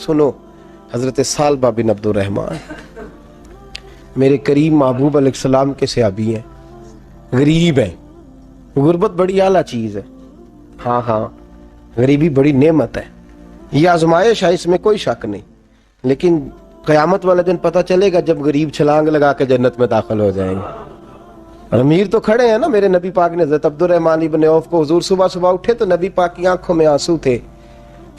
سنو، حضرت سالبہ بن عبد الرحمن میرے کریم محبوب علیہ السلام کے صحابی ہیں، غریب ہیں۔ غربت بڑی اعلیٰ چیز ہے، ہاں غریبی بڑی نعمت ہے، یہ آزمائش ہے، اس میں کوئی شک نہیں، لیکن قیامت والا دن پتہ چلے گا جب غریب چھلانگ لگا کے جنت میں داخل ہو جائیں گے۔ اور امیر تو کھڑے ہیں نا، میرے نبی پاک نے حضرت عبد الرحمن ابن عوف کو، حضور صبح صبح اٹھے تو نبی پاک کی آنکھوں میں آنسو تھے،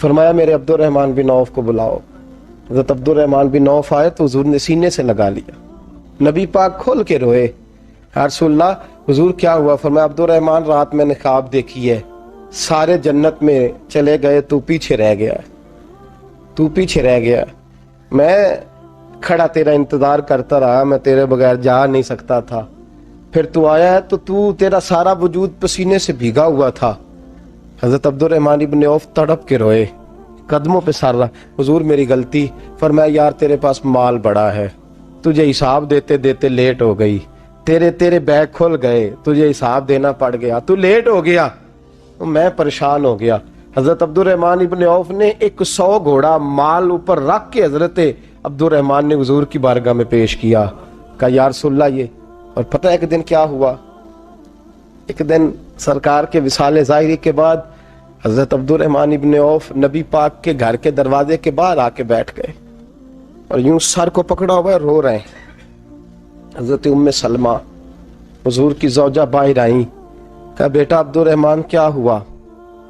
فرمایا میرے عبد الرحمن بن عوف کو بلاؤ۔ حضرت عبد الرحمن بن عوف آئے تو حضور نے سینے سے لگا لیا، نبی پاک کھول کے روئے، یا رسول اللہ حضور کیا ہوا؟ فرمایا عبد الرحمن رات میں نے خواب دیکھی ہے، سارے جنت میں چلے گئے، تو پیچھے رہ گیا، تو پیچھے رہ گیا، میں کھڑا تیرا انتظار کرتا رہا، میں تیرے بغیر جا نہیں سکتا تھا، پھر تو آیا ہے تو تیرا سارا وجود پسینے سے بھیگا ہوا تھا۔ حضرت عبد الرحمن ابن عوف تڑپ کے روئے، قدموں پہ سر رہا، حضور میری غلطی۔ فرمایا یار تیرے پاس مال بڑا ہے، تجھے حساب دیتے دیتے لیٹ ہو گئی، تیرے بیگ کھل گئے، تجھے حساب دینا پڑ گیا، تو لیٹ ہو گیا، میں پریشان ہو گیا۔ حضرت عبد الرحمن ابن عوف نے 100 گھوڑا مال اوپر رکھ کے حضرت عبد الرحمن نے حضور کی بارگاہ میں پیش کیا، کہا یا رسول اللہ یہ۔ اور پتہ ہے ایک دن کیا ہوا؟ ایک دن سرکار کے وصال ظاہری کے بعد حضرت عبد الرحمن ابن عوف نبی پاک کے گھر کے دروازے کے باہر آ کے بیٹھ گئے اور یوں سر کو پکڑا ہوا ہے، رو رہے ہیں۔ حضرت ام سلمہ حضور کی زوجہ باہر آئیں، کہا بیٹا عبد الرحمن کیا ہوا؟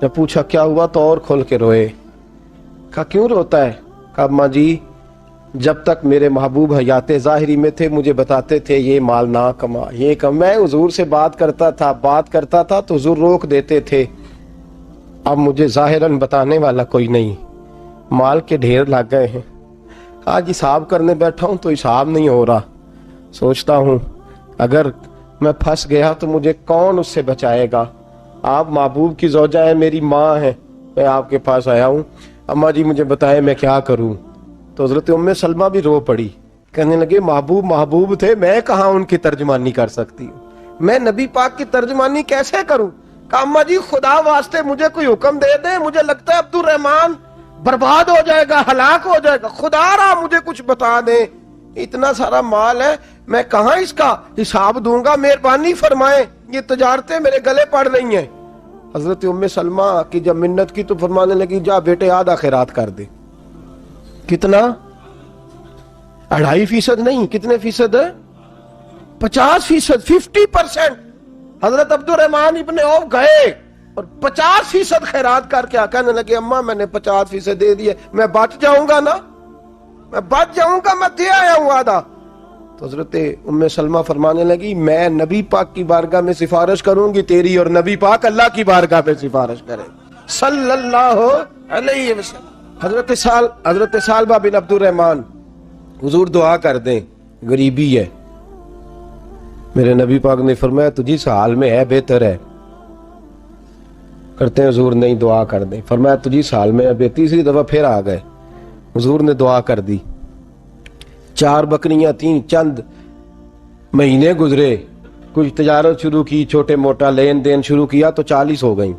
جب پوچھا کیا ہوا تو اور کھول کے روئے، کہا کیوں روتا ہے؟ کہا اماں جی جب تک میرے محبوب حیات ظاہری میں تھے مجھے بتاتے تھے یہ مال نہ کما، یہ کم، میں حضور سے بات کرتا تھا تو حضور روک دیتے تھے، اب مجھے ظاہراً بتانے والا کوئی نہیں، مال کے ڈھیر لگ گئے ہیں، آج حساب کرنے بیٹھا ہوں تو حساب نہیں ہو رہا، سوچتا ہوں اگر میں پھنس گیا تو مجھے کون اس سے بچائے گا؟ آپ محبوب کی زوجہ ہیں، میری ماں ہے، میں آپ کے پاس آیا ہوں، اماں جی مجھے بتائیں میں کیا کروں؟ تو حضرت ام سلمہ بھی رو پڑی، کہنے لگے محبوب تھے، میں کہاں ان کی ترجمانی کر سکتی ہوں، میں نبی پاک کی ترجمانی کیسے کروں؟ کہا اماں جی خدا واسطے مجھے کوئی حکم دے دیں، مجھے لگتا ہے عبد الرحمن برباد ہو جائے گا، ہلاک ہو جائے گا، خدا را مجھے کچھ بتا دیں، اتنا سارا مال ہے میں کہاں اس کا حساب دوں گا، مہربانی فرمائیں، یہ تجارتیں میرے گلے پڑ رہی ہیں۔ حضرت ام سلمہ کی جب منت کی تو فرمانے لگی جا بیٹے آدھا خیرات کر دے۔ کتنا؟ 2.5% نہیں، کتنے فیصد ہے؟ 50%، 50%۔ حضرت عبد الرحمن ابن عوف گئے اور 50% خیرات کر کے کہنے لگے اماں میں نے 50% دے دیے، میں بچ جاؤں گا نا، میں بچ جاؤں گا، میں دے آیا ہوں آدھا۔ تو حضرت ام سلمہ فرمانے لگی میں نبی پاک کی بارگاہ میں سفارش کروں گی تیری، اور نبی پاک اللہ کی بارگاہ پہ سفارش کرے صلی اللہ علیہ وسلم۔ حضرت سالبہ بن عبد الرحمن، حضور دعا کر دیں، غریبی ہے، میرے نبی پاک نے فرمایا تجھی اس حال میں ہے بہتر ہے، کرتے ہیں حضور نہیں دعا کر دیں، فرمایا تجھی اس حال میں ہے، تیسری دفعہ پھر آ گئے، حضور نے دعا کر دی، 4 بکریاں تھیں، چند مہینے گزرے، کچھ تجارت شروع کی، چھوٹے موٹا لین دین شروع کیا تو 40 ہو گئیں،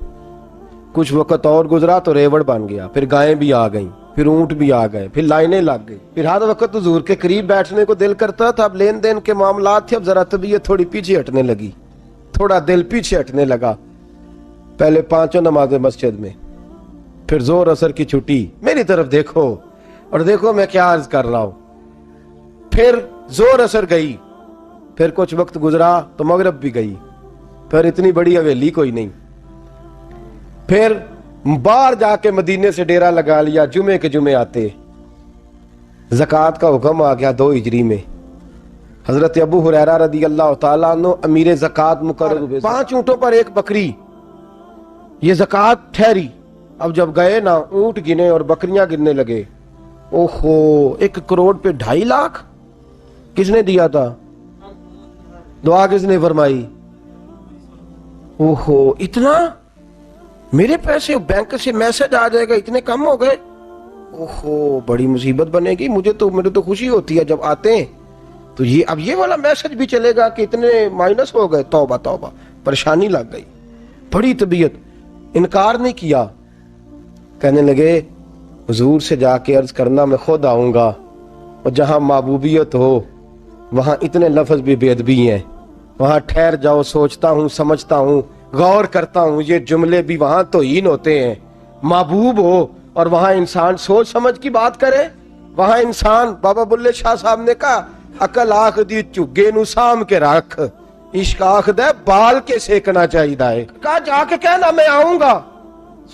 کچھ وقت اور گزرا تو ریوڑ بن گیا، پھر گائیں بھی آ گئیں، پھر اونٹ بھی آ گئے، پھر لائنیں لگ گئی، پھر ہر وقت حضور کے قریب بیٹھنے کو دل کرتا تھا، اب لین دین کے معاملات تھے، اب ذرا طبیعت تھوڑی پیچھے ہٹنے لگی، تھوڑا دل پیچھے ہٹنے لگا، پہلے 5 نمازیں مسجد میں، پھر زور اثر کی چھٹی، میری طرف دیکھو اور دیکھو میں کیا عرض کر رہا ہوں، پھر زور اثر گئی، پھر کچھ وقت گزرا تو مغرب بھی گئی، پھر اتنی بڑی حویلی کوئی نہیں، پھر باہر جا کے مدینے سے ڈیرا لگا لیا، جمعے کے جمعے آتے، زکوٰۃ کا حکم آ گیا 2 ہجری میں، حضرت ابو ہریرہ رضی اللہ تعالیٰ عنہ امیر زکوٰۃ مقرر ہوئے، 5 اونٹوں پر 1 بکری، یہ زکوٰۃ ٹھہری۔ اب جب گئے نا اونٹ گنے اور بکریاں گننے لگے، اوہو 1 کروڑ پہ 2.5 لاکھ، کس نے دیا تھا؟ دعا کس نے فرمائی؟ اوہو اتنا، میرے پیسے بینک سے میسج آ جائے گا اتنے کم ہو گئے، اوہو بڑی مصیبت بنے گی، میرے تو خوشی ہوتی ہے جب آتے ہیں تو یہ اب یہ والا میسج بھی چلے گا کہ اتنے مائنس ہو گئے، توبہ توبہ، پریشانی لگ گئی، بڑی طبیعت، انکار نہیں کیا، کہنے لگے حضور سے جا کے عرض کرنا میں خود آؤں گا، اور جہاں محبوبیت ہو وہاں اتنے لفظ بھی بے ادبی ہیں، وہاں ٹھہر جاؤ، سوچتا ہوں، سمجھتا ہوں، غور کرتا ہوں، یہ جملے بھی وہاں توہین ہوتے ہیں۔ محبوب ہو اور وہاں انسان سوچ سمجھ کی بات کرے، وہاں انسان، بابا بلے شاہ صاحب نے کہا عقل آخ دی چگے نو سام کے رکھ، عشق آخ دے بال کے سیکنا چاہیے دائے، کہا جا کے کہنا میں آؤں گا۔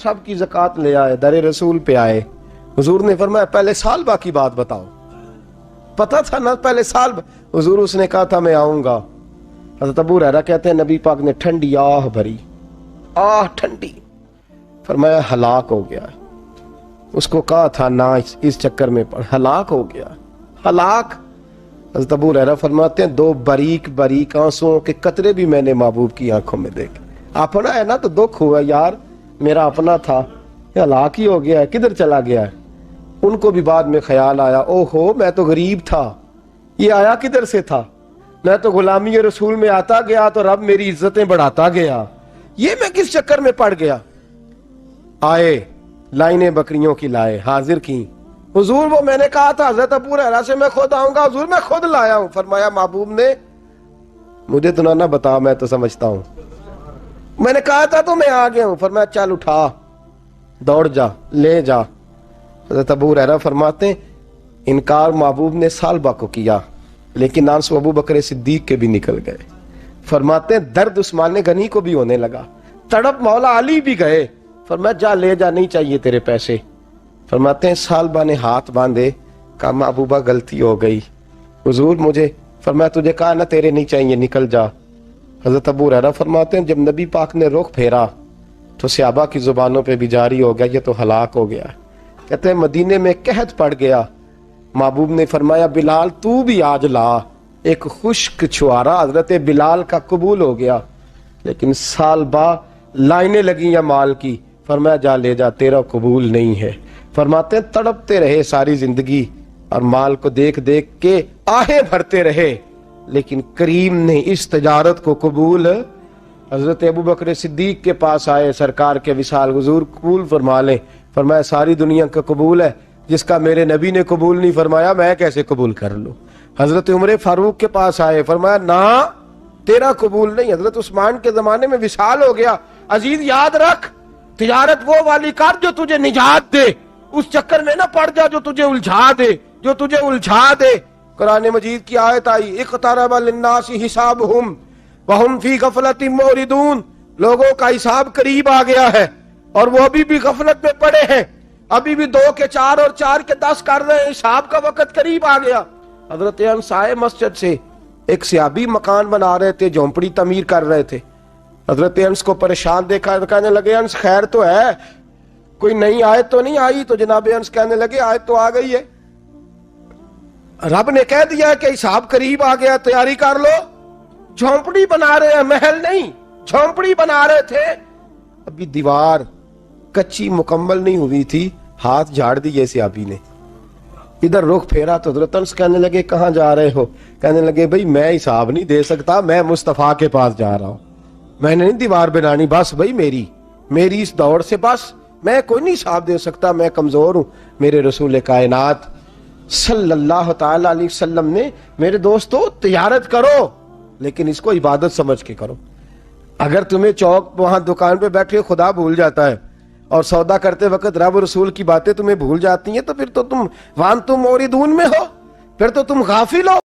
سب کی زکوٰۃ لے آئے، در رسول پہ آئے، حضور نے فرمایا پہلے سالبہ کی بات بتاؤ، پتا تھا نا پہلے سال؟ حضور اس نے کہا تھا میں آؤں گا۔ حضرت ابو ہریرہ کہتے ہیں نبی پاک نے ٹھنڈی آہ بھری، آہ ٹھنڈی، فرمایا ہلاک ہو گیا۔ اس کو کہا تھا نہ اس چکر میں پڑ، ہلاک ہو گیا، ہلاک۔ حضرت ابو ہریرہ فرماتے ہیں دو باریک باریک آنسوؤں کے قطرے بھی میں نے محبوب کی آنکھوں میں دیکھے۔ اپنا ہے نا تو دکھ ہوا، یار میرا اپنا تھا، یہ ہلاک ہی ہو گیا ہے، کدھر چلا گیا ہے؟ ان کو بھی بعد میں خیال آیا، او ہو میں تو غریب تھا، یہ آیا کدھر سے تھا؟ میں تو غلامی رسول میں آتا گیا تو رب میری عزتیں بڑھاتا گیا، یہ میں کس چکر میں پڑ گیا؟ آئے لائنیں بکریوں کی لائے، حاضر کی، حضور وہ میں نے کہا تھا حضرت ابو ہریرہ سے میں خود آؤں گا، حضور میں خود لایا ہوں۔ فرمایا محبوب نے مجھے تو نہ بتا، میں تو سمجھتا ہوں، میں نے کہا تھا تو میں آ گیا ہوں۔ فرمایا چل اٹھا، دوڑ جا، لے جا۔ حضرت ابو ہریرہ فرماتے ہیں انکار محبوب نے سالبہ کو کیا، لیکن آنسو ابو بکر صدیق کے بھی نکل گئے۔ فرماتے ہیں درد عثمان غنی کو بھی ہونے لگا، تڑپ مولا علی بھی گئے۔ فرمایا جا لے جا، نہیں چاہیے تیرے پیسے۔ فرماتے ہیں سالبہ نے ہاتھ باندھے، کہا محبوبہ غلطی ہو گئی، حضور مجھے، فرمایا تجھے کہا نا تیرے نہیں چاہیے، نکل جا۔ حضرت ابو ہریرہ فرماتے ہیں جب نبی پاک نے رخ پھیرا تو صحابہ کی زبانوں پہ بھی جاری ہو گیا یہ تو ہلاک ہو گیا۔ کہتے ہیں مدینے میں قحط پڑ گیا، محبوب نے فرمایا بلال تو بھی آج لا، ایک خشک چھوارا حضرت بلال کا قبول ہو گیا۔ لیکن سال با لائنیں لگی یا مال کی، فرمایا جا لے جا، تیرا قبول نہیں ہے۔ فرماتے ہیں تڑپتے رہے ساری زندگی اور مال کو دیکھ دیکھ کے آہیں بھرتے رہے، لیکن کریم نے اس تجارت کو قبول۔ حضرت ابو بکر صدیق کے پاس آئے، سرکار کے وصال، حضور قبول فرما لیں۔ فرمایا ساری دنیا کا قبول ہے، جس کا میرے نبی نے قبول نہیں فرمایا میں کیسے قبول کر لوں۔ حضرت عمر فاروق کے پاس آئے، فرمایا نہ تیرا قبول نہیں۔ حضرت عثمان کے زمانے میں وصال ہو گیا۔ عزیز یاد رکھ، تجارت وہ والی کر جو تجھے نجات دے، اس چکر میں نہ پڑ جا جو تجھے الجھا دے۔ قرآن مجید کی آیت آئی اقترب للناس حسابہم وہم فی غفلۃ معرضون، لوگوں کا حساب قریب آ گیا ہے اور وہ ابھی بھی غفلت میں پڑے ہیں، ابھی بھی 2 کے 4 اور 4 کے 10 کر رہے ہیں، حساب کا وقت قریب آ گیا۔ حضرت انس آئے مسجد سے، ایک صحابی مکان بنا رہے تھے، جھونپڑی تعمیر کر رہے تھے۔ حضرت انس کو پریشان دیکھا، کہنے لگے انس خیر تو ہے، کوئی نئی آیت تو نہیں آئی؟ تو جناب انس کہنے لگے آیت تو آ گئی ہے، رب نے کہہ دیا کہ حساب قریب آ گیا، تیاری کر لو۔ جھونپڑی بنا رہے ہیں، محل نہیں، جھونپڑی بنا رہے تھے، ابھی دیوار کچی مکمل نہیں ہوئی تھی، ہاتھ جھاڑ دیے صحابی نے۔ ادھر رخ پھیرا تو حضرت انس کہنے لگے کہاں جا رہے ہو؟ کہنے لگے بھئی میں حساب نہیں دے سکتا، میں مصطفیٰ کے پاس جا رہا ہوں، میں نے نہیں دیوار بنانی، بس بھئی میری اس دور سے بس میں کوئی نہیں حساب دے سکتا، میں کمزور ہوں۔ میرے رسول کائنات صلی اللہ تعالی علیہ وسلم نے، میرے دوستو تجارت کرو لیکن اس کو عبادت سمجھ کے کرو۔ اگر تمہیں چوک وہاں دکان پہ بیٹھے خدا بھول جاتا ہے اور سودا کرتے وقت رب و رسول کی باتیں تمہیں بھول جاتی ہیں، تو پھر تو تم وانتم موردون میں ہو، پھر تو تم غافل ہو۔